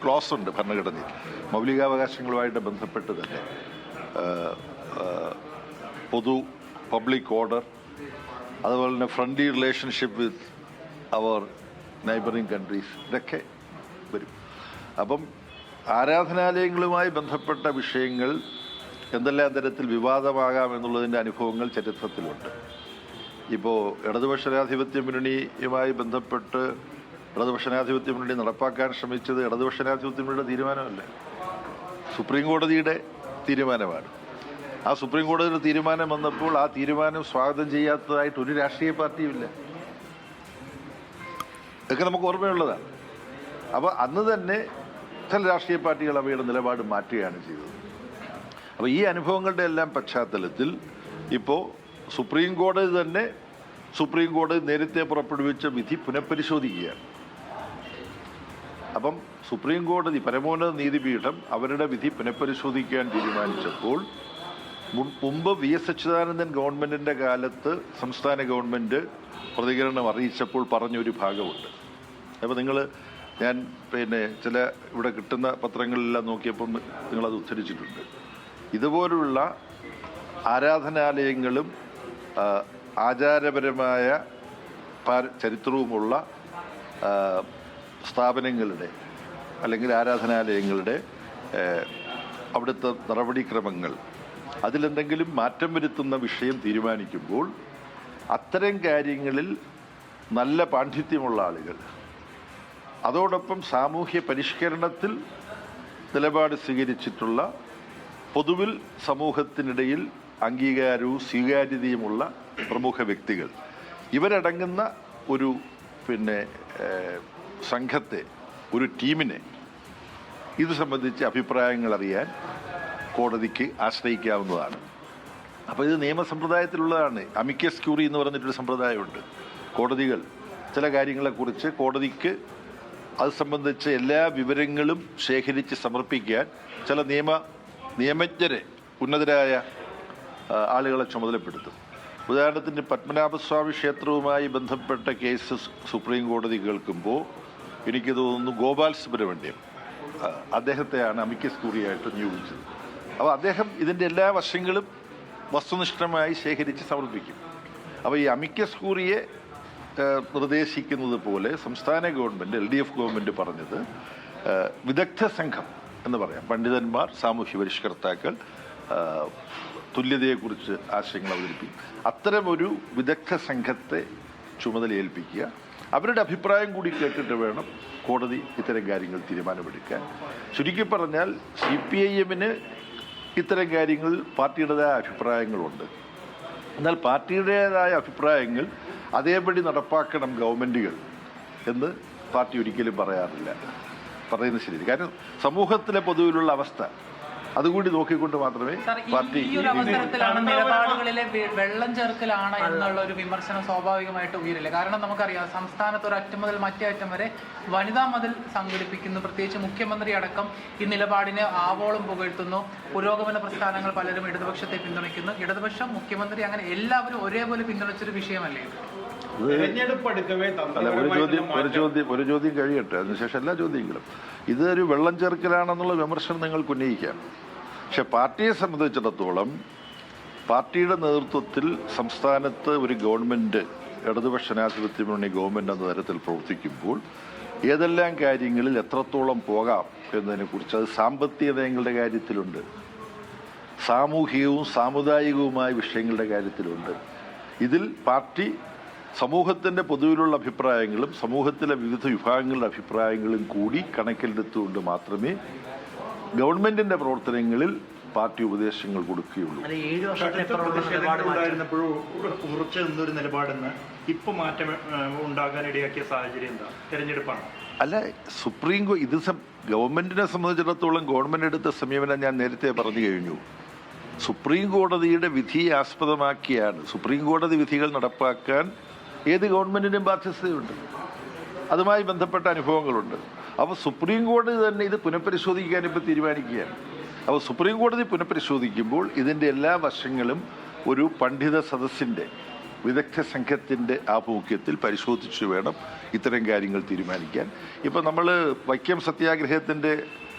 Close ഉണ്ട് ഭരണഘടനയിൽ മൗലികാവകാശങ്ങളുമായിട്ട് ബന്ധപ്പെട്ട് തന്നെ പൊതു പബ്ലിക് ഓർഡർ, അതുപോലെ തന്നെ friendly relationship with our neighbouring countries, ഇതൊക്കെ വരും. അപ്പം ആരാധനാലയങ്ങളുമായി ബന്ധപ്പെട്ട വിഷയങ്ങൾ എന്തെല്ലാം തരത്തിൽ വിവാദമാകാം എന്നുള്ളതിൻ്റെ അനുഭവങ്ങൾ ചരിത്രത്തിലുണ്ട്. ഇപ്പോൾ ഇടതുപക്ഷ മുന്നണിയുമായി ബന്ധപ്പെട്ട് ഇടതുപക്ഷ മുന്നണി നടപ്പാക്കാൻ ശ്രമിച്ചത് ഇടതുപക്ഷ മുന്നണിയുടെ തീരുമാനമല്ല, സുപ്രീം കോടതിയുടെ തീരുമാനമാണ്. ആ സുപ്രീം കോടതിയുടെ തീരുമാനം വന്നപ്പോൾ ആ തീരുമാനം സ്വാഗതം ചെയ്യാത്തതായിട്ട് ഒരു രാഷ്ട്രീയ പാർട്ടിയുമില്ല. ഇതൊക്കെ നമുക്ക് ഓർമ്മയുള്ളതാണ്. അപ്പോൾ അന്ന് തന്നെ ചില രാഷ്ട്രീയ പാർട്ടികൾ അവയുടെ നിലപാട് മാറ്റുകയാണ് ചെയ്തത്. അപ്പോൾ ഈ അനുഭവങ്ങളുടെ എല്ലാം പശ്ചാത്തലത്തിൽ ഇപ്പോൾ സുപ്രീം കോടതി നേരത്തെ പുറപ്പെടുവിച്ച വിധി പുനഃപരിശോധിക്കുകയാണ്. അപ്പം സുപ്രീം കോടതി പരമോന്നത നീതിപീഠം അവരുടെ വിധി പുനഃപരിശോധിക്കാൻ തീരുമാനിച്ചപ്പോൾ മുമ്പ് VS അച്യുതാനന്ദൻ ഗവൺമെൻറ്റിൻ്റെ കാലത്ത് സംസ്ഥാന ഗവൺമെൻറ് പ്രതികരണം അറിയിച്ചപ്പോൾ പറഞ്ഞൊരു ഭാഗമുണ്ട്. അപ്പോൾ ഞാൻ ചില ഇവിടെ കിട്ടുന്ന പത്രങ്ങളിലെല്ലാം നോക്കിയപ്പോൾ നിങ്ങളത് ഉദ്ധരിച്ചിട്ടുണ്ട്. ഇതുപോലുള്ള ആരാധനാലയങ്ങളും ആചാരപരമായ ചരിത്രവുമുള്ള സ്ഥാപനങ്ങളുടെ അല്ലെങ്കിൽ ആരാധനാലയങ്ങളുടെ അവിടുത്തെ നടപടിക്രമങ്ങൾ അതിലെന്തെങ്കിലും മാറ്റം വരുത്തുന്ന വിഷയം തീരുമാനിക്കുമ്പോൾ അത്തരം കാര്യങ്ങളിൽ നല്ല പാണ്ഡിത്യമുള്ള ആളുകൾ, അതോടൊപ്പം സാമൂഹ്യ പരിഷ്കരണത്തിൽ നിലപാട് സ്വീകരിച്ചിട്ടുള്ള പൊതുവിൽ സമൂഹത്തിനിടയിൽ അംഗീകാരവും സ്വീകാര്യതയുമുള്ള പ്രമുഖ വ്യക്തികൾ, ഇവരടങ്ങുന്ന ഒരു സംഘത്തെ, ഒരു ടീമിനെ ഇത് സംബന്ധിച്ച് അഭിപ്രായങ്ങൾ അറിയാൻ കോടതിക്ക് ആശ്രയിക്കാവുന്നതാണ്. അപ്പോൾ ഇത് നിയമസമ്പ്രദായത്തിലുള്ളതാണ്. അമിക്കസ് ക്യൂറി എന്ന് പറഞ്ഞിട്ടൊരു സമ്പ്രദായമുണ്ട്. കോടതികൾ ചില കാര്യങ്ങളെക്കുറിച്ച് കോടതിക്ക് അത് സംബന്ധിച്ച് എല്ലാ വിവരങ്ങളും ശേഖരിച്ച് സമർപ്പിക്കാൻ ചില നിയമജ്ഞരെ, ഉന്നതരായ ആളുകളെ ചുമതലപ്പെടുത്തും. ഉദാഹരണത്തിന് പത്മനാഭസ്വാമി ക്ഷേത്രവുമായി ബന്ധപ്പെട്ട കേസ് സുപ്രീം കോടതി കേൾക്കുമ്പോൾ എനിക്ക് തോന്നുന്നു ഗോപാൽ സുബ്രഹ്മണ്യം അദ്ദേഹത്തെയാണ് അമിക്കസ് ക്യൂറിയായിട്ട് നിയോഗിച്ചത്. അപ്പോൾ അദ്ദേഹം ഇതിൻ്റെ എല്ലാ വശങ്ങളും വസ്തുനിഷ്ഠമായി ശേഖരിച്ച് സമർപ്പിക്കും. അപ്പോൾ ഈ അമിക്കസ് ക്യൂറിയെ നിർദ്ദേശിക്കുന്നത് പോലെ സംസ്ഥാന ഗവൺമെൻറ്, LDF ഗവൺമെൻറ് പറഞ്ഞത് വിദഗ്ധ സംഘം എന്ന് പറയാം, പണ്ഡിതന്മാർ, സാമൂഹ്യ പരിഷ്കർത്താക്കൾ, തുല്യതയെക്കുറിച്ച് ആശയങ്ങൾ അവതരിപ്പിക്കും, അത്തരമൊരു വിദഗ്ധ സംഘത്തെ ചുമതലയേൽപ്പിക്കുക. അവരുടെ അഭിപ്രായം കൂടി കേട്ടിട്ട് വേണം കോടതി ഇത്തരം കാര്യങ്ങൾ തീരുമാനമെടുക്കാൻ. ചുരുക്കി പറഞ്ഞാൽ CPIM-ന് ഇത്തരം കാര്യങ്ങളിൽ പാർട്ടിയുടേതായ അഭിപ്രായങ്ങളുണ്ട്. എന്നാൽ പാർട്ടിയുടേതായ അഭിപ്രായങ്ങൾ അതേപടി നടപ്പാക്കണം ഗവൺമെൻറ്റുകൾ എന്ന് പാർട്ടി ഒരിക്കലും പറയാറില്ല. പറയുന്നത് ശരി. കാരണം സമൂഹത്തിലെ പൊതുവിലുള്ള അവസ്ഥ അതുകൂടി നോക്കിക്കൊണ്ട് മാത്രമേ പാർട്ടി നിലപാടുകളിലെ വെള്ളം ചേർക്കലാണ് എന്നുള്ള ഒരു വിമർശനം സ്വാഭാവികമായിട്ട് ഉയരില്ല. കാരണം നമുക്കറിയാം, സംസ്ഥാനത്ത് ഒരു അറ്റം മുതൽ മറ്റേ അറ്റം വരെ വനിതാ മതിൽ സംഘടിപ്പിക്കുന്നു. പ്രത്യേകിച്ച് മുഖ്യമന്ത്രി അടക്കം ഈ നിലപാടിനെ ആവോളം പുകഴ്ത്തുന്നു. പുരോഗമന പ്രസ്ഥാനങ്ങൾ പലരും ഇടതുപക്ഷത്തെ പിന്തുണയ്ക്കുന്നു. ഇടതുപക്ഷം, മുഖ്യമന്ത്രി, അങ്ങനെ എല്ലാവരും ഒരേപോലെ പിന്തുണച്ചൊരു വിഷയമല്ലേ? ഒരു ചോദ്യം കഴിയട്ടെ, അതിനുശേഷം എല്ലാ ചോദ്യങ്ങളും. ഇതൊരു വെള്ളം ചേർക്കലാണെന്നുള്ള വിമർശനം നിങ്ങൾക്ക് ഉന്നയിക്കാം. പക്ഷെ പാർട്ടിയെ സംബന്ധിച്ചിടത്തോളം പാർട്ടിയുടെ നേതൃത്വത്തിൽ സംസ്ഥാനത്ത് ഒരു ഗവൺമെൻറ്, ഇടതുപക്ഷ ജനാധിപത്യ മുന്നണി ഗവൺമെൻറ് എന്ന തരത്തിൽ പ്രവർത്തിക്കുമ്പോൾ ഏതെല്ലാം കാര്യങ്ങളിൽ എത്രത്തോളം പോകാം എന്നതിനെക്കുറിച്ച്, അത് സാമ്പത്തിക നയങ്ങളുടെ കാര്യത്തിലുണ്ട്, സാമൂഹികവും സാമുദായികവുമായ വിഷയങ്ങളുടെ കാര്യത്തിലുണ്ട്. ഇതിൽ പാർട്ടി സമൂഹത്തിൻ്റെ പൊതുവിലുള്ള അഭിപ്രായങ്ങളും സമൂഹത്തിലെ വിവിധ വിഭാഗങ്ങളുടെ അഭിപ്രായങ്ങളും കൂടി കണക്കിലെടുത്തുകൊണ്ട് മാത്രമേ ഗവൺമെന്റിന്റെ പ്രവർത്തനങ്ങളിൽ പാർട്ടി ഉപദേശങ്ങൾ കൊടുക്കുകയുള്ളൂ. ഉറച്ചു നിന്നൊരു നിലപാടെന്ന് ഇപ്പോൾ മാറ്റം ഉണ്ടാകാനിടയാക്കിയ സാഹചര്യം എന്താ? തെരഞ്ഞെടുപ്പാണ്. അല്ല, ഇത് ഗവൺമെന്റിനെ സംബന്ധിച്ചിടത്തോളം ഗവൺമെന്റ് എടുത്ത സമീപനം ഞാൻ നേരത്തെ പറഞ്ഞു കഴിഞ്ഞു. സുപ്രീം കോടതിയുടെ വിധിയെ ആസ്പദമാക്കിയാണ്. സുപ്രീം കോടതി വിധികൾ നടപ്പാക്കാൻ ഏത് ഗവൺമെന്റിനും ബാധ്യതയുണ്ട്, അതുമായി ബന്ധപ്പെട്ട അനുഭവങ്ങളുണ്ട്. അപ്പോൾ സുപ്രീം കോടതി തന്നെ ഇത് പുനഃപരിശോധിക്കാൻ ഇപ്പോൾ തീരുമാനിക്കുകയാണ്. അപ്പോൾ സുപ്രീം കോടതി പുനഃപരിശോധിക്കുമ്പോൾ ഇതിൻ്റെ എല്ലാ വശങ്ങളും ഒരു പണ്ഡിത സദസ്സിൻ്റെ വിദഗ്ധ സംഘത്തിൻ്റെ ആഭിമുഖ്യത്തിൽ പരിശോധിച്ചു വേണം ഇത്തരം കാര്യങ്ങൾ തീരുമാനിക്കാൻ. ഇപ്പം നമ്മൾ വൈക്കം സത്യാഗ്രഹത്തിൻ്റെ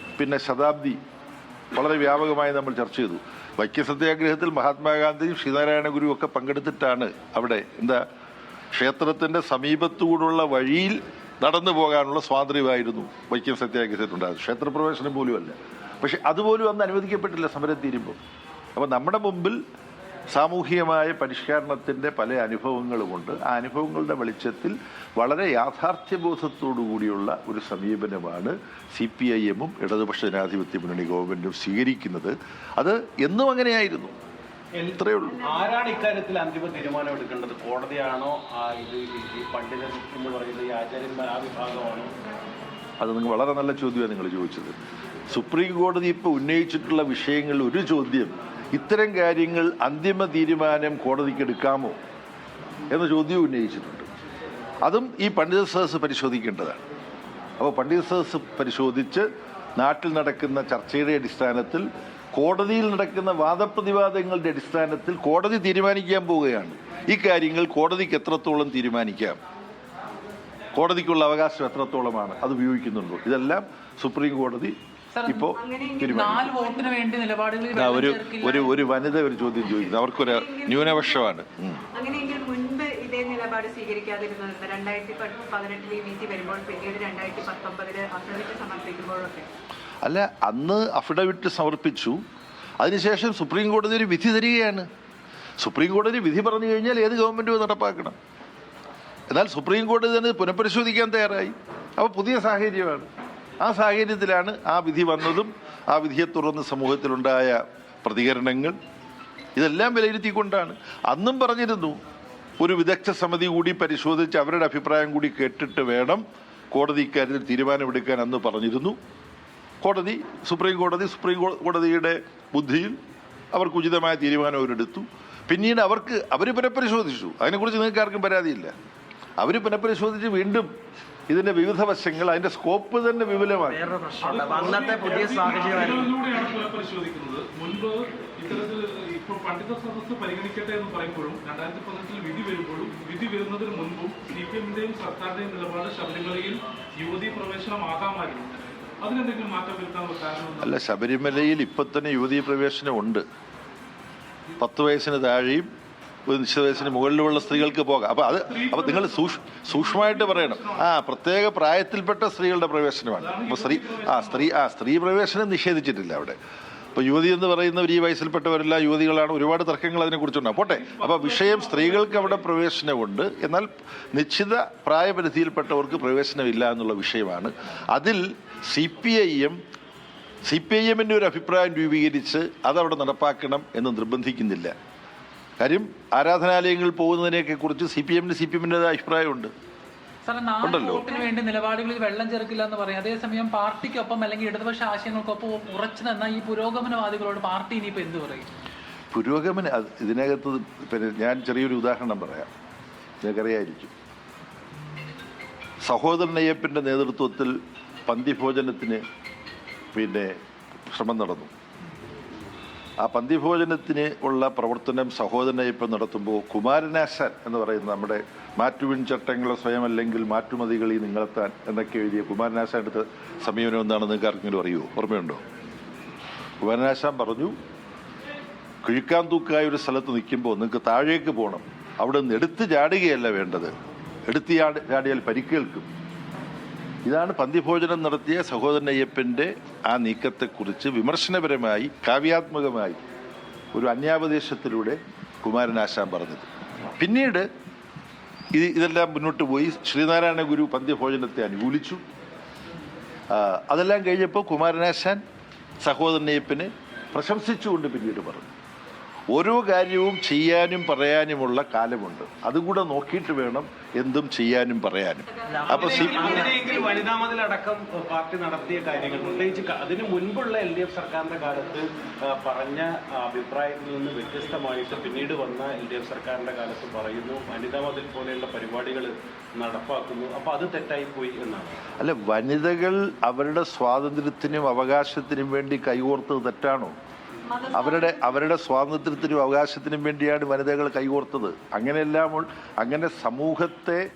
ശതാബ്ദി വളരെ വ്യാപകമായി നമ്മൾ ചർച്ച ചെയ്തു. വൈക്കം സത്യാഗ്രഹത്തിൽ മഹാത്മാഗാന്ധിയും ശ്രീനാരായണ ഗുരുവും ഒക്കെ പങ്കെടുത്തിട്ടാണ് അവിടെ ക്ഷേത്രത്തിൻ്റെ സമീപത്തുകൂടുള്ള വഴിയിൽ നടന്നു പോകാനുള്ള സ്വാതന്ത്ര്യമായിരുന്നു വൈക്കം സത്യാഗ്രഹത്തിലുണ്ടായത്. ക്ഷേത്രപ്രവേശനം പോലുമല്ല. പക്ഷെ അതുപോലും അന്ന് അനുവദിക്കപ്പെട്ടില്ല സമരം തീരുമ്പോൾ. അപ്പോൾ നമ്മുടെ മുമ്പിൽ സാമൂഹികമായ പരിഷ്കരണത്തിൻ്റെ പല അനുഭവങ്ങളുമുണ്ട്. ആ അനുഭവങ്ങളുടെ വെളിച്ചത്തിൽ വളരെ യാഥാർത്ഥ്യബോധത്തോടു കൂടിയുള്ള ഒരു സമീപനമാണ് CPIM-ഉം ഇടതുപക്ഷ ജനാധിപത്യ മുന്നണി ഗവൺമെൻറ്റും സ്വീകരിക്കുന്നത്. അത് എന്നും അങ്ങനെയായിരുന്നു. ഇത്രയേ ഉള്ളൂ. ആരാണ് ഇക്കാര്യത്തിൽ അന്തിമ തീരുമാനം എടുക്കേണ്ടത്? കോടതിയാണോ? ഇത് ഈ പണ്ഡിതൻ എന്ന് പറയുന്ന ഈ ആചാര്യന്മാർ ആ വിഭാഗമാണോ? അത് നിങ്ങൾ വളരെ നല്ല ചോദ്യമാണ് നിങ്ങൾ ചോദിച്ചത്. സുപ്രീം കോടതി ഇപ്പോൾ ഉന്നയിച്ചിട്ടുള്ള വിഷയങ്ങളിൽ ഒരു ചോദ്യം, ഇത്തരം കാര്യങ്ങൾ അന്തിമ തീരുമാനം കോടതിക്ക് എടുക്കാമോ എന്ന ചോദ്യം ഉന്നയിച്ചിട്ടുണ്ട്. അതും ഈ പണ്ഡിത സദസ്സ് പരിശോധിക്കേണ്ടതാണ്. അപ്പോൾ പണ്ഡിത സദസ്സ് പരിശോധിച്ച് നാട്ടിൽ നടക്കുന്ന ചർച്ചയുടെ അടിസ്ഥാനത്തിൽ, കോടതിയിൽ നടക്കുന്ന വാദപ്രതിവാദങ്ങളുടെ അടിസ്ഥാനത്തിൽ കോടതി തീരുമാനിക്കാൻ പോവുകയാണ്. ഈ കാര്യങ്ങൾ കോടതിക്ക് എത്രത്തോളം തീരുമാനിക്കാം, കോടതിക്കുള്ള അവകാശം എത്രത്തോളമാണ്, അത് ഉപയോഗിക്കുന്നുണ്ടോ, ഇതെല്ലാം സുപ്രീം കോടതി ഇപ്പോൾ ഒരു വനിത ഒരു ചോദ്യം ചോദിക്കുന്നത്, അവർക്കൊരു ന്യൂനപക്ഷമാണ്. അങ്ങനെയെങ്കിൽ മുൻപ് ഇതേ നിലപാട് സ്വീകരിക്കാതിരുന്നത് 2018 VC വരുമ്പോൾ പിന്നീട് 2019 അഫിഡവിറ്റ് സമർപ്പിക്കുമ്പോഴൊക്കെ അല്ല, അന്ന് അഫിഡവിറ്റ് സമർപ്പിച്ചു. അതിനുശേഷം സുപ്രീം കോടതി ഒരു വിധി തരികയാണ്. സുപ്രീം കോടതി വിധി പറഞ്ഞു കഴിഞ്ഞാൽ ഏത് ഗവൺമെൻറ്റും നടപ്പാക്കണം. എന്നാൽ സുപ്രീം കോടതി തന്നെ പുനഃപരിശോധിക്കാൻ തയ്യാറായി. അപ്പോൾ പുതിയ സാഹചര്യമാണ്. ആ സാഹചര്യത്തിലാണ് ആ വിധി വന്നതും ആ വിധിയെ തുടർന്ന് സമൂഹത്തിലുണ്ടായ പ്രതികരണങ്ങൾ ഇതെല്ലാം വിലയിരുത്തിക്കൊണ്ടാണ്. അന്നും പറഞ്ഞിരുന്നു ഒരു വിദഗ്ധ സമിതി കൂടി പരിശോധിച്ച് അവരുടെ അഭിപ്രായം കൂടി കേട്ടിട്ട് വേണം കോടതി ഇക്കാര്യത്തിൽ തീരുമാനമെടുക്കാൻ അന്ന് പറഞ്ഞിരുന്നു. സുപ്രീം കോടതിയുടെ ബുദ്ധിയിൽ അവർക്ക് ഉചിതമായ തീരുമാനം അവരെടുത്തു. പിന്നീട് അവർ പുനഃപരിശോധിച്ചു. അതിനെക്കുറിച്ച് നിങ്ങൾക്ക് ആർക്കും പരാതിയില്ല. അവർ പുനഃപരിശോധിച്ച് വീണ്ടും ഇതിന്റെ വിവിധ വശങ്ങൾ, അതിന്റെ സ്കോപ്പ് തന്നെ വിപുലമാണ്. അന്നത്തെ പുതിയ സാഹചര്യം മുൻപ് ഇത്തരത്തിൽ ഇപ്പോൾ പണ്ഡിത സദസ്സ് പരിഗണിക്കട്ടെ എന്ന് പറയുമ്പോഴും 2018 വിധി വരുമ്പോഴും വിധി വരുന്നതിന് മുൻപും CPM-ന്റെയും സർക്കാരിന്റെയും നിലപാട് ശബരിമലയിൽ യുവതീ പ്രവേശനമാകാമായിരുന്നു. അതിനെന്തെങ്കിലും മാറ്റം വരുത്താനുള്ള കാരണം? അല്ല, ശബരിമലയിൽ ഇപ്പൊ തന്നെ യുവതീ പ്രവേശനം ഉണ്ട്. 10 വയസ്സിന് താഴെയും ഒരു നിശ്ചിത വയസ്സിന് മുകളിലുള്ള സ്ത്രീകൾക്ക് പോകാം. അപ്പോൾ നിങ്ങൾ സൂക്ഷ്മമായിട്ട് പറയണം. പ്രത്യേക പ്രായത്തിൽപ്പെട്ട സ്ത്രീകളുടെ പ്രവേശനമാണ്. അപ്പോൾ സ്ത്രീ പ്രവേശനം നിഷേധിച്ചിട്ടില്ല അവിടെ. ഇപ്പോൾ യുവതി എന്ന് പറയുന്നവർ ഈ വയസ്സിൽപ്പെട്ടവരെല്ലാം യുവതികളാണ്. ഒരുപാട് തർക്കങ്ങൾ അതിനെക്കുറിച്ചുണ്ടാകും. പോട്ടെ, അപ്പോൾ വിഷയം സ്ത്രീകൾക്ക് അവിടെ പ്രവേശനമുണ്ട്, എന്നാൽ നിശ്ചിത പ്രായപരിധിയിൽപ്പെട്ടവർക്ക് പ്രവേശനമില്ല എന്നുള്ള വിഷയമാണ്. അതിൽ CPIM-ന്റെ ഒരു അഭിപ്രായം രൂപീകരിച്ച് അതവിടെ നടപ്പാക്കണം എന്ന് നിർബന്ധിക്കുന്നില്ല. കാര്യം ആരാധനാലയങ്ങളിൽ പോകുന്നതിനെയൊക്കെ കുറിച്ച് CPM-ന്റെ അഭിപ്രായമുണ്ട്. വോട്ടിന് വേണ്ടി നിലപാടുകളിൽ വെള്ളം ചേർക്കില്ല എന്ന് പറയും. അതേസമയം പാർട്ടിക്കൊപ്പം അല്ലെങ്കിൽ ഇടതുപക്ഷ ആശയങ്ങൾക്കൊപ്പം ഉറച്ചു നിന്ന ഈ പുരോഗമനവാദികളോട് പാർട്ടി ഇനിയിപ്പോൾ എന്ത് പറയും? ഇതിനകത്ത് ഞാൻ ചെറിയൊരു ഉദാഹരണം പറയാം, നിങ്ങൾക്കറിയായിരിക്കും. സഹോദരൻ അയ്യപ്പൻ്റെ നേതൃത്വത്തിൽ പന്തിഭോജനത്തിന് ശ്രമം നടന്നു. ആ പന്തിഭോജനത്തിന് ഉള്ള പ്രവർത്തനം സഹോദരൻ അയ്യപ്പൻ നടത്തുമ്പോൾ കുമാരനാശാൻ എന്ന് പറയുന്ന നമ്മുടെ മാറ്റുവിൻ ചട്ടങ്ങളെ സ്വയം അല്ലെങ്കിൽ മാറ്റുമതികളി നിങ്ങളെത്താൻ എന്നൊക്കെ എഴുതിയ കുമാരനാശാൻ എടുത്ത സമീപനം എന്താണെന്ന് നിങ്ങൾക്ക് ആർക്കെങ്കിലും അറിയുമോ? ഓർമ്മയുണ്ടോ? കുമാരനാശാൻ പറഞ്ഞു, കിഴുക്കാൻ തൂക്കായ ഒരു സ്ഥലത്ത് നിൽക്കുമ്പോൾ നിങ്ങൾക്ക് താഴേക്ക് പോകണം, അവിടെ നിന്ന് എടുത്ത് ചാടുകയല്ല വേണ്ടത്, എടുത്ത് ചാടിയാൽ പരിക്കേൽക്കും. ഇതാണ് പന്തിഭോജനം നടത്തിയ സഹോദരൻ അയ്യപ്പൻ്റെ ആ നീക്കത്തെക്കുറിച്ച് വിമർശനപരമായി കാവ്യാത്മകമായി ഒരു അന്യാപദേശത്തിലൂടെ കുമാരനാശാൻ പറഞ്ഞത്. പിന്നീട് ഇതെല്ലാം മുന്നോട്ട് പോയി. ശ്രീനാരായണ ഗുരു പന്തിഭോജനത്തെ അനുകൂലിച്ചു. അതെല്ലാം കഴിഞ്ഞപ്പോൾ കുമാരനാശാൻ സഹോദരൻ അയ്യപ്പനെ പ്രശംസിച്ചുകൊണ്ട് പിന്നീട് പറഞ്ഞു, ഓരോ കാര്യവും ചെയ്യാനും പറയാനുമുള്ള കാലമുണ്ട്, അതുകൂടെ നോക്കിയിട്ട് വേണം എന്തും ചെയ്യാനും പറയാനും. അപ്പൊ വനിതാ മതിലടക്കം പാർട്ടി നടത്തിയ കാര്യങ്ങൾ, പ്രത്യേകിച്ച് അതിന് മുൻപുള്ള LDF സർക്കാരിന്റെ കാലത്ത് പറഞ്ഞ അഭിപ്രായത്തിൽ നിന്ന് വ്യത്യസ്തമായിട്ട് പിന്നീട് വന്ന LDF സർക്കാരിന്റെ കാലത്ത് പറയുന്നു വനിതാ മതിൽ പോലെയുള്ള പരിപാടികൾ നടപ്പാക്കുന്നു. അപ്പൊ അത് തെറ്റായി പോയി എന്നാണ്. അല്ല, വനിതകൾ അവരുടെ സ്വാതന്ത്ര്യത്തിനും അവകാശത്തിനും വേണ്ടി കൈകോർത്തത് തെറ്റാണോ? അവരുടെ സ്വാതന്ത്ര്യത്തിനും അവകാശത്തിനും വേണ്ടിയാണ് വനിതകൾ കൈകോർത്തത്. അങ്ങനെ സമൂഹത്തെ